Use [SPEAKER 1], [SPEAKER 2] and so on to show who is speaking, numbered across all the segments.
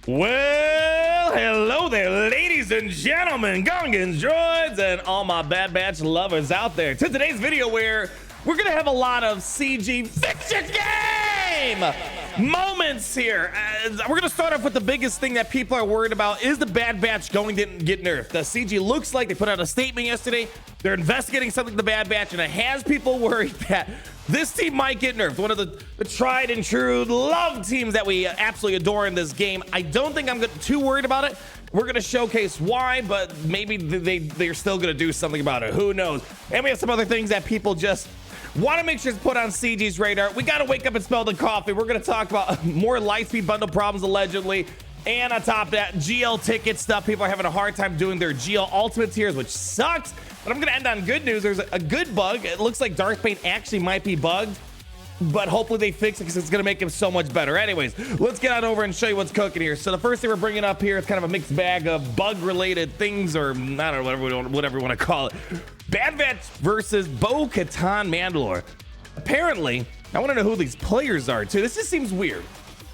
[SPEAKER 1] Well, hello there, ladies and gentlemen, Gungans, droids, and all my Bad Batch lovers out there. To today's video where we're going to have a lot of CG fix your game moments here. We're going to start off with the biggest thing that people are worried about. Is the Bad Batch going to get nerfed? The CG looks like they put out a statement yesterday. They're investigating something to the Bad Batch, and it has people worried that this team might get nerfed. One of the tried and true love teams that we absolutely adore in this game. I don't think I'm too worried about it. We're going to showcase why, but maybe they're still going to do something about it. Who knows? And we have some other things that people just want to make sure it's put on CG's radar. We got to wake up and smell the coffee. We're going to talk about more Lightspeed bundle problems allegedly. And on top of that, GL ticket stuff. People are having a hard time doing their GL Ultimate tiers, which sucks. But I'm going to end on good news. There's a good bug. It looks like Darthbane actually might be bugged, but hopefully they fix it because it's going to make him so much better. Anyways, let's get on over and show you what's cooking here. So the first thing we're bringing up here is kind of a mixed bag of bug-related things, or I don't know, whatever you want to call it. Bad Batch versus Bo-Katan Mandalore. Apparently, I want to know who these players are too. This just seems weird.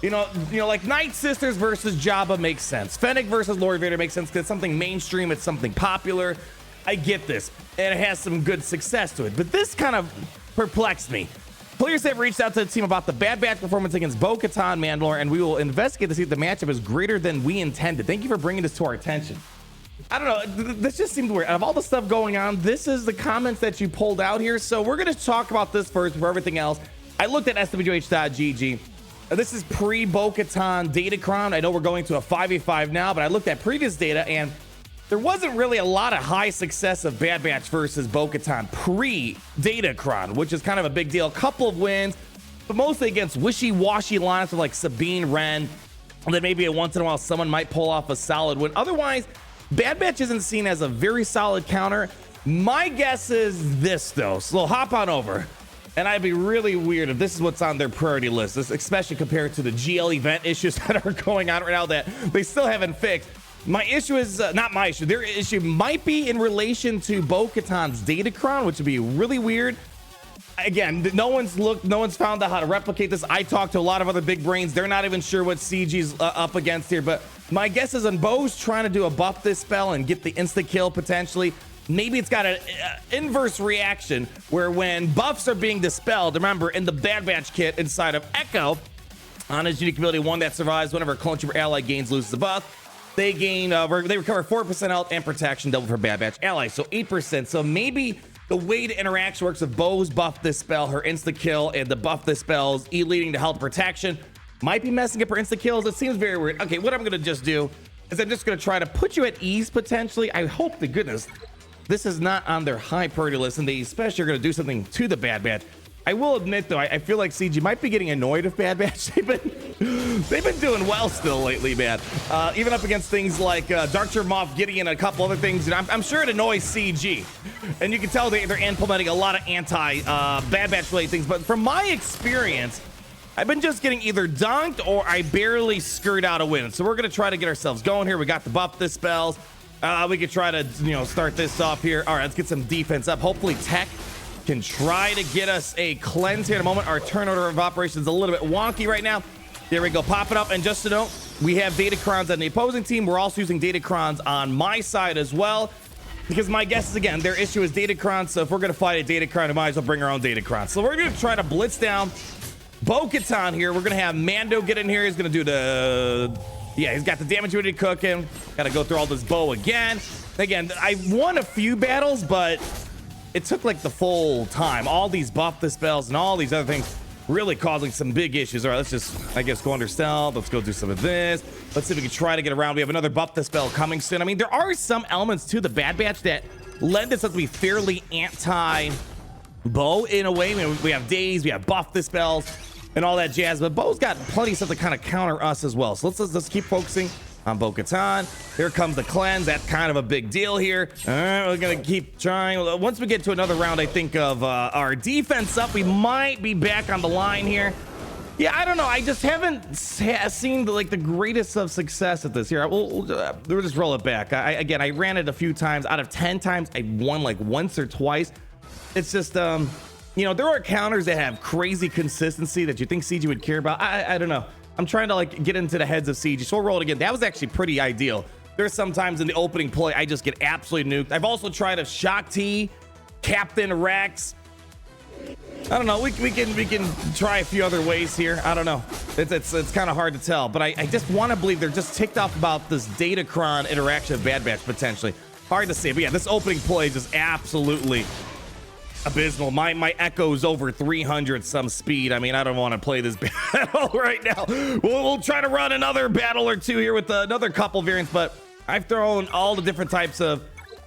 [SPEAKER 1] You know, like Night Sisters versus Jabba makes sense. Fennec versus Lord Vader makes sense because it's something mainstream, it's something popular. I get this, and it has some good success to it. But this kind of perplexed me. Players have reached out to the team about the Bad Batch performance against Bo-Katan Mandalore, and we will investigate to see if the matchup is greater than we intended. Thank you for bringing this to our attention. I don't know, this just seems weird. Out of all the stuff going on, this is the comments that you pulled out here. So we're going to talk about this first before everything else. I looked at SWGoH.gg. This is pre-Bo-Katan Datacron. I know we're going to a 5v5 now, but I looked at previous data, and there wasn't really a lot of high success of Bad Batch versus Bo-Katan pre-Datacron, which is kind of a big deal. A couple of wins, but mostly against wishy-washy lineups of like Sabine Wren, and then maybe once in a while someone might pull off a solid win. Otherwise, Bad Batch isn't seen as a very solid counter. My guess is this, though. So hop on over. And I'd be really weird if this is what's on their priority list, especially compared to the GL event issues that are going on right now that they still haven't fixed. My issue is not my issue. Their issue might be in relation to Bo-Katan's Datacron, which would be really weird. Again, no one's found out how to replicate this. I talked to a lot of other big brains. They're not even sure what CG's up against here, but my guess is on Bo's trying to do a buff this spell and get the insta kill potentially. Maybe it's got an inverse reaction where when buffs are being dispelled, remember in the Bad Batch kit inside of Echo, on his unique ability, one that survives whenever a clone trooper ally gains, loses a buff, they gain, they recover 4% health and protection, double for Bad Batch allies, so 8%. So maybe the way the interaction works of Bo's buff this spell, her insta kill, and the buff this spells, leading to health protection, might be messing up her insta kills. It seems very weird. Okay, what I'm gonna just do is I'm just gonna try to put you at ease potentially. I hope to goodness this is not on their high priority list, and they especially are gonna do something to the Bad Batch. I will admit though, I feel like CG might be getting annoyed with Bad Batch. They've been doing well still lately, man. Even up against things like Dark Trooper Moff Gideon and a couple other things. And I'm sure it annoys CG, and you can tell they're implementing a lot of anti Bad Batch related things. But from my experience, I've been just getting either dunked or I barely skirt out a win. So we're gonna try to get ourselves going here. We got the buff this spells. We could try to start this off here. All right, let's get some defense up. Hopefully Tech can try to get us a cleanse here in a moment. Our turn order of operations is a little bit wonky right now. There we go, pop it up. And just to note, we have Datacrons on the opposing team. We're also using Datacrons on my side as well, because my guess is, again, their issue is Datacron. So if we're going to fight a Datacron, we might as well bring our own Datacron. So we're going to try to blitz down Bo-Katan here. We're going to have Mando get in here. He's going to do he's got the damage unity cooking. Got to go through all this Bo again. Again, I won a few battles, but it took like the full time. All these buff the spells and all these other things really causing some big issues. All right, let's just, I guess, go under stealth. Let's go do some of this. Let's see if we can try to get around. We have another buff the spell coming soon. I mean, there are some elements to the Bad Batch that lend itself to be fairly anti-Bo in a way. I mean, we have days, we have buff the spells and all that jazz, but Bo's got plenty of stuff to kind of counter us as well. So let's keep focusing on Bo-Katan. Here comes the cleanse. That's kind of a big deal here. All right, we're gonna keep trying. Once we get to another round, I think of our defense up, we might be back on the line here. Yeah, I don't know. I just haven't seen the greatest of success at this here. We'll just roll it back. Again, I ran it a few times. Out of 10 times, I won like once or twice. It's just there are counters that have crazy consistency that you think CG would care about. I don't know. I'm trying to like get into the heads of CG. So we'll roll it again. That was actually pretty ideal. There's sometimes in the opening play I just get absolutely nuked. I've also tried a Shock T, Captain Rex. I don't know. We can try a few other ways here. I don't know. It's kind of hard to tell, but I just want to believe they're just ticked off about this Datacron interaction of Bad Batch potentially. Hard to say, but yeah, this opening play is just absolutely abysmal. My Echo's over 300 some speed. I mean, I don't want to play this battle right now. We'll try to run another battle or two here with another couple variants, but I've thrown all the different types of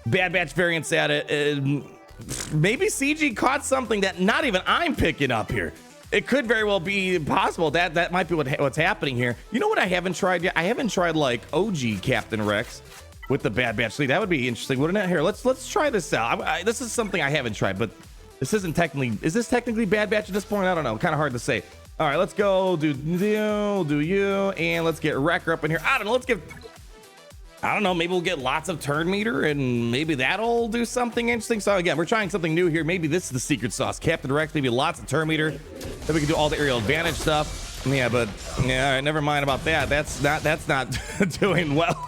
[SPEAKER 1] Bad Batch variants at it. Maybe CG caught something that not even I'm picking up here. It could very well be possible that might be what's happening here. You know what I haven't tried yet? I haven't tried like OG Captain Rex with the Bad Batch League. That would be interesting, wouldn't it? Here, let's try this out. This is something I haven't tried, but this isn't technically. Is this technically Bad Batch at this point? I don't know. Kind of hard to say. All right, let's go do you, and let's get Wrecker up in here. I don't know. Let's give. I don't know. Maybe we'll get lots of turn meter, and maybe that'll do something interesting. So again, we're trying something new here. Maybe this is the secret sauce. Captain Rex, maybe lots of turn meter. Then we can do all the aerial advantage stuff. Yeah, but yeah, all right, never mind about that. That's not doing well.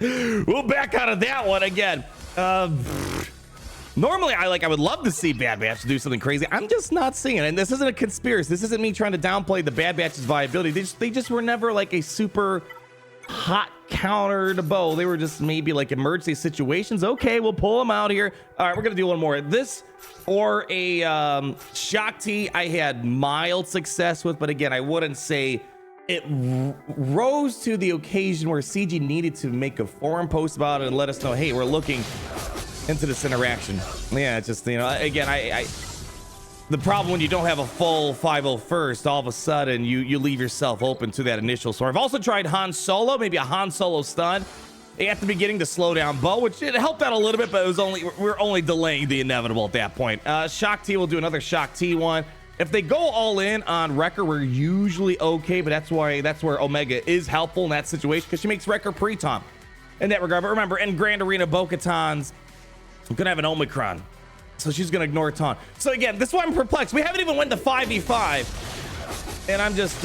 [SPEAKER 1] We'll back out of that one again. Normally, I would love to see Bad Batch do something crazy. I'm just not seeing it. And this isn't a conspiracy. This isn't me trying to downplay the Bad Batch's viability. They just were never like a super hot counter to Bo. They were just maybe like emergency situations. Okay, we'll pull them out here. All right, we're gonna do one more. This or a Shock T I had mild success with, but again, I wouldn't say it rose to the occasion where CG needed to make a forum post about it and let us know, hey, we're looking into this interaction. Yeah, it's just, you know, again, I the problem when you don't have a full 501st, all of a sudden you leave yourself open to that initial sword. I've also tried Han Solo, maybe a Han Solo stun at the beginning to slow down Bo, which it helped out a little bit, but it was we're only delaying the inevitable at that point. Shock T will do another Shock T one. If they go all in on Wrecker, we're usually okay, but that's where Omega is helpful in that situation because she makes Wrecker pre-tom in that regard. But remember, in Grand Arena, Bo-Katan's gonna have an Omicron, so she's gonna ignore Taunt. So again, this is why I'm perplexed. We haven't even went to 5v5, and I'm just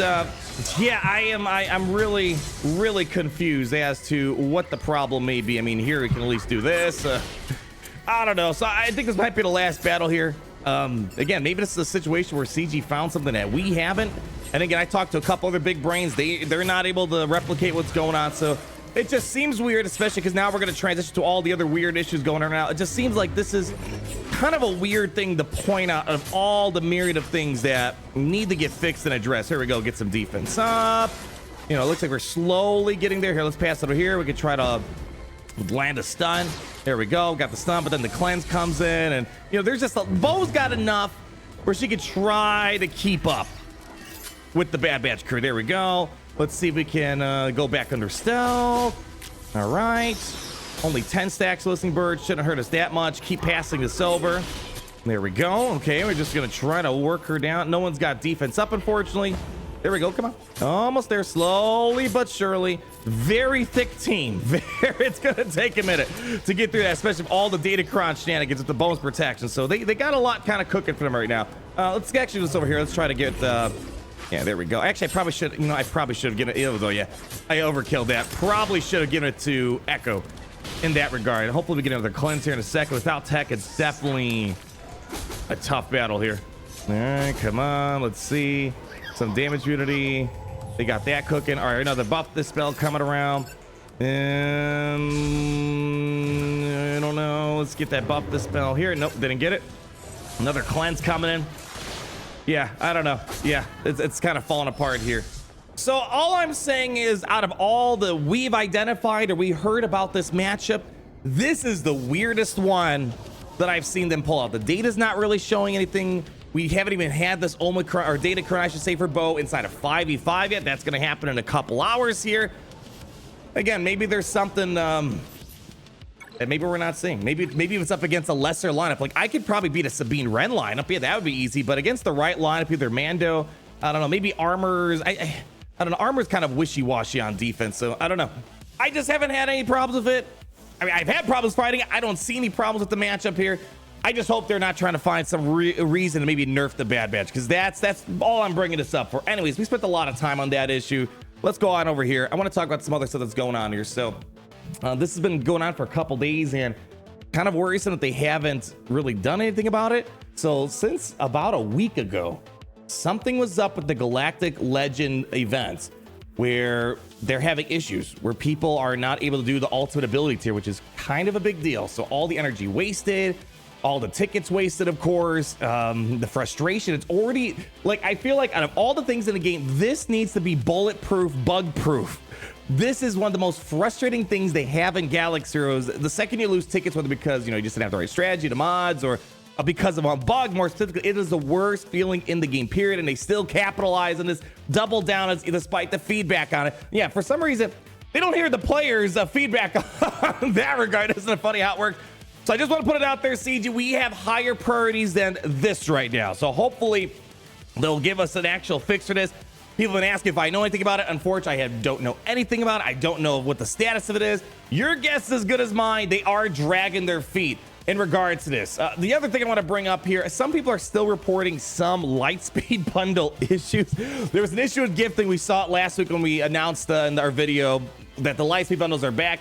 [SPEAKER 1] yeah, I'm really confused as to what the problem may be. I mean, here we can at least do this. I don't know. So I think this might be the last battle here. Again, maybe this is a situation where CG found something that we haven't. And again, I talked to a couple other big brains. They're not able to replicate what's going on. So it just seems weird, especially because now we're going to transition to all the other weird issues going on now. It just seems like this is kind of a weird thing to point out of all the myriad of things that need to get fixed and addressed. Here we go. Get some defense up. You know, it looks like we're slowly getting there. Here, let's pass it over here. We can try to land a stun. There we go. Got the stun, but then the cleanse comes in, and you know, there's just Bo's got enough where she could try to keep up with the Bad Batch crew. There we go. Let's see if we can go back under stealth. All right. Only 10 stacks, Listening Bird. Shouldn't hurt us that much. Keep passing this over. There we go. Okay, we're just gonna try to work her down. No one's got defense up, unfortunately. There we go. Come on. Almost there. Slowly but surely. Very thick team. It's going to take a minute to get through that, especially with all the Datacron shenanigans with the bonus protection. So they got a lot kind of cooking for them right now. Let's actually do this over here. Let's try to get... yeah, there we go. Actually, I probably should... You know, I probably should have given it... Though, yeah, I overkilled that. Probably should have given it to Echo in that regard. Hopefully, we get another cleanse here in a second. Without tech, it's definitely a tough battle here. All right, come on. Let's see. Some damage unity. They got that cooking. All right, another buff this spell coming around. I don't know. Let's get that buff this spell here. Nope, didn't get it. Another cleanse coming in. Yeah, I don't know. Yeah, it's kind of falling apart here. So all I'm saying is, out of all the we've identified or we heard about this matchup, this is the weirdest one that I've seen them pull out. The data's not really showing anything. We haven't even had this Omicron or Datacron, I should say, for Bo inside of 5v5 yet. That's going to happen in a couple hours here. Again, maybe there's something that maybe we're not seeing. Maybe if it's up against a lesser lineup. Like, I could probably beat a Sabine Wren lineup. Yeah, that would be easy. But against the right lineup, either Mando, I don't know, maybe Armor's. I don't know. Armor's kind of wishy-washy on defense, so I don't know. I just haven't had any problems with it. I mean, I've had problems fighting it. I don't see any problems with the matchup here. I just hope they're not trying to find some reason to maybe nerf the Bad Batch, because that's all I'm bringing this up for. Anyways, we spent a lot of time on that issue. Let's go on over here. I want to talk about some other stuff that's going on here. So this has been going on for a couple days, and kind of worrisome that they haven't really done anything about it. So since about a week ago, something was up with the Galactic Legend events where they're having issues where people are not able to do the ultimate ability tier, which is kind of a big deal. So all the energy wasted, all the tickets wasted, of course, the frustration. It's already like, I feel like out of all the things in the game, this needs to be bulletproof, bug proof. This is one of the most frustrating things they have in Galaxy Heroes. The second you lose tickets, whether because, you know, you just didn't have the right strategy, the mods, or because of a bug, more specifically, it is the worst feeling in the game, period. And they still capitalize on this, double down despite the feedback on it. Yeah, for some reason, they don't hear the players' feedback on that regard. Isn't it funny how it works? So I just want to put it out there, CG, we have higher priorities than this right now. So hopefully they'll give us an actual fix for this. People have been asking if I know anything about it. Unfortunately, I don't know anything about it. I don't know what the status of it is. Your guess is as good as mine. They are dragging their feet in regards to this. The other thing I want to bring up here, some people are still reporting some Lightspeed bundle issues. There was an issue with gifting. We saw it last week when we announced in our video that the Lightspeed bundles are back.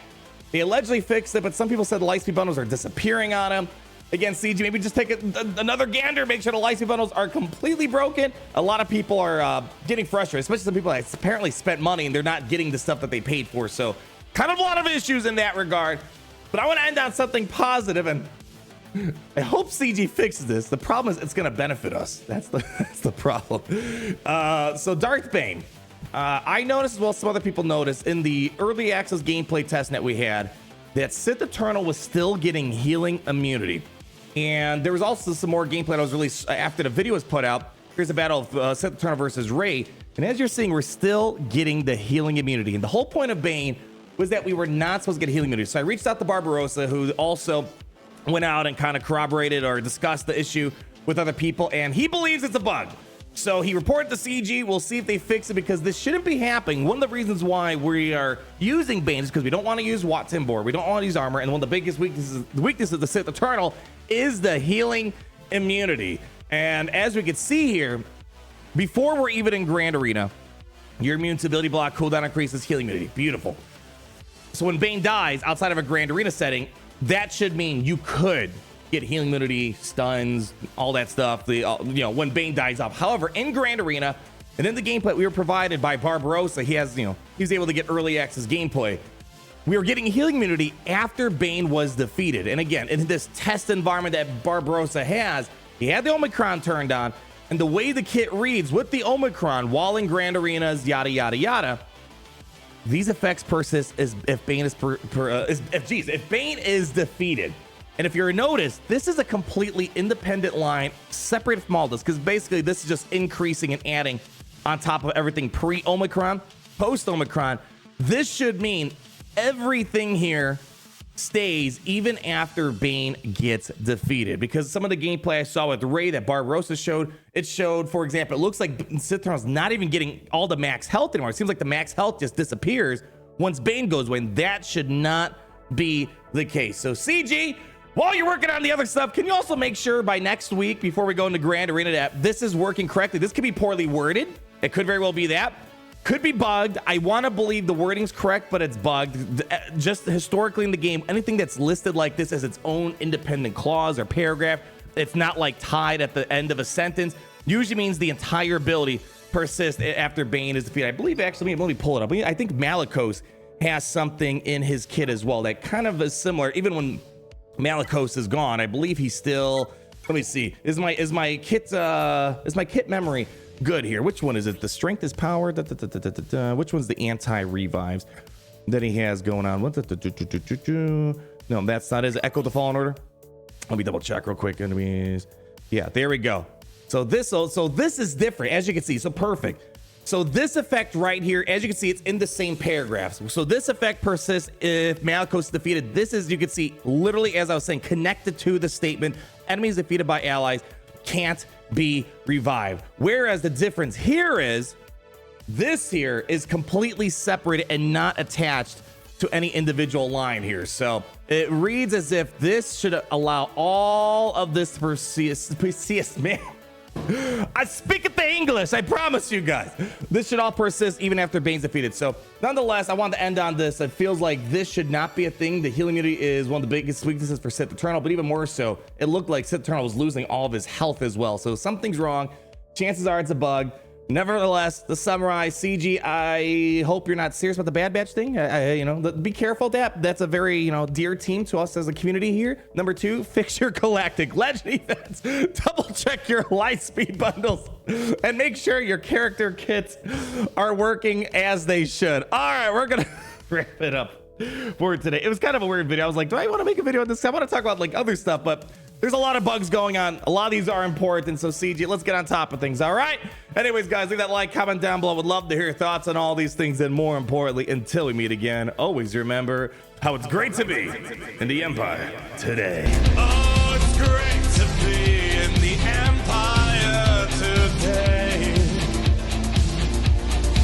[SPEAKER 1] They allegedly fixed it, but some people said the Lightspeed bundles are disappearing on them. Again, CG, maybe just take another gander, make sure the Lightspeed bundles are completely broken. A lot of people are getting frustrated, especially some people that apparently spent money and they're not getting the stuff that they paid for. So kind of a lot of issues in that regard. But I want to end on something positive, and I hope CG fixes this. The problem is it's going to benefit us. That's the problem. So Darth Bane. I noticed, as well as some other people noticed, in the early access gameplay testnet we had, that Sith Eternal was still getting healing immunity. And there was also some more gameplay that was released after the video was put out. Here's a battle of Sith Eternal versus Rey. And as you're seeing, we're still getting the healing immunity. And the whole point of Bane was that we were not supposed to get healing immunity. So I reached out to Barbarossa, who also went out and kind of corroborated or discussed the issue with other people. And he believes it's a bug. So he reported to CG. We'll see if they fix it, because this shouldn't be happening. One of the reasons why we are using Bane is because we don't want to use Wat Timbor. We don't want to use armor. And one of the biggest weaknesses of the Sith Eternal is the healing immunity. And as we can see here, before we're even in Grand Arena, your immune to ability block cooldown increases healing immunity. Beautiful. So when Bane dies outside of a Grand Arena setting, that should mean you could get healing immunity, stuns, all that stuff, when Bane dies off. However, in Grand Arena and in the gameplay we were provided by Barbarossa, he was able to get early access gameplay. We were getting healing immunity after Bane was defeated. And again, in this test environment that Barbarossa has, he had the Omicron turned on, and the way the kit reads with the Omicron while in Grand Arenas, yada, yada, yada, these effects persist as if Bane if Bane is defeated. And if you're noticed, this is a completely independent line separated from all this, because basically this is just increasing and adding on top of everything pre-Omicron, post-Omicron. This should mean everything here stays even after Bane gets defeated, because some of the gameplay I saw with Rey that Barbarossa showed, it showed, for example, it looks like Sith Eternal's not even getting all the max health anymore. It seems like the max health just disappears once Bane goes away, and that should not be the case. So CG, while you're working on the other stuff, can you also make sure by next week, before we go into Grand Arena, that this is working correctly? This could be poorly worded. It could very well be that. Could be bugged. I want to believe the wording's correct, but it's bugged. Just historically in the game, anything that's listed like this as its own independent clause or paragraph, it's not like tied at the end of a sentence, usually means the entire ability persists after Bane is defeated. I believe, actually, let me pull it up. I think Malicos has something in his kit as well that kind of is similar. Even when Malicos is gone, I believe he's still, let me see, is my kit memory good here? Which one is it? The strength is power. Which one's the anti-revives that he has going on? No, that's not his. Echo the Fallen Order. Let me double check real quick. Enemies. Yeah, there we go. So this is different, as you can see. So perfect. So this effect right here, as you can see, it's in the same paragraphs. So this effect persists if Malicos is defeated. This is, you can see, literally, as I was saying, connected to the statement, enemies defeated by allies can't be revived. Whereas the difference here is, this here is completely separated and not attached to any individual line here. So it reads as if this should allow all of this persist. Man, I speak the English, I promise you guys. This should all persist even after Bane's defeated. So nonetheless, I wanted to end on this. It feels like this should not be a thing. The healing immunity is one of the biggest weaknesses for Sith Eternal, but even more so, it looked like Sith Eternal was losing all of his health as well. So something's wrong. Chances are it's a bug. Nevertheless, the Samurai CG, I hope you're not serious about the Bad Batch thing. You know, be careful. That's a very, you know, dear team to us as a community here. Number 2, fix your galactic legend events. Double check your light speed bundles and make sure your character kits are working as they should. All right, we're gonna wrap it up for today. It was kind of a weird video. I was like, do I want to make a video on this? I want to talk about like other stuff, but there's a lot of bugs going on. A lot of these are important. So CG, let's get on top of things. All right. Anyways, guys, leave that like, comment down below. Would love to hear your thoughts on all these things. And more importantly, until we meet again, always remember how it's great to be in the Empire today. Oh, it's great to be in the Empire today.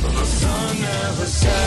[SPEAKER 1] The sun never sets.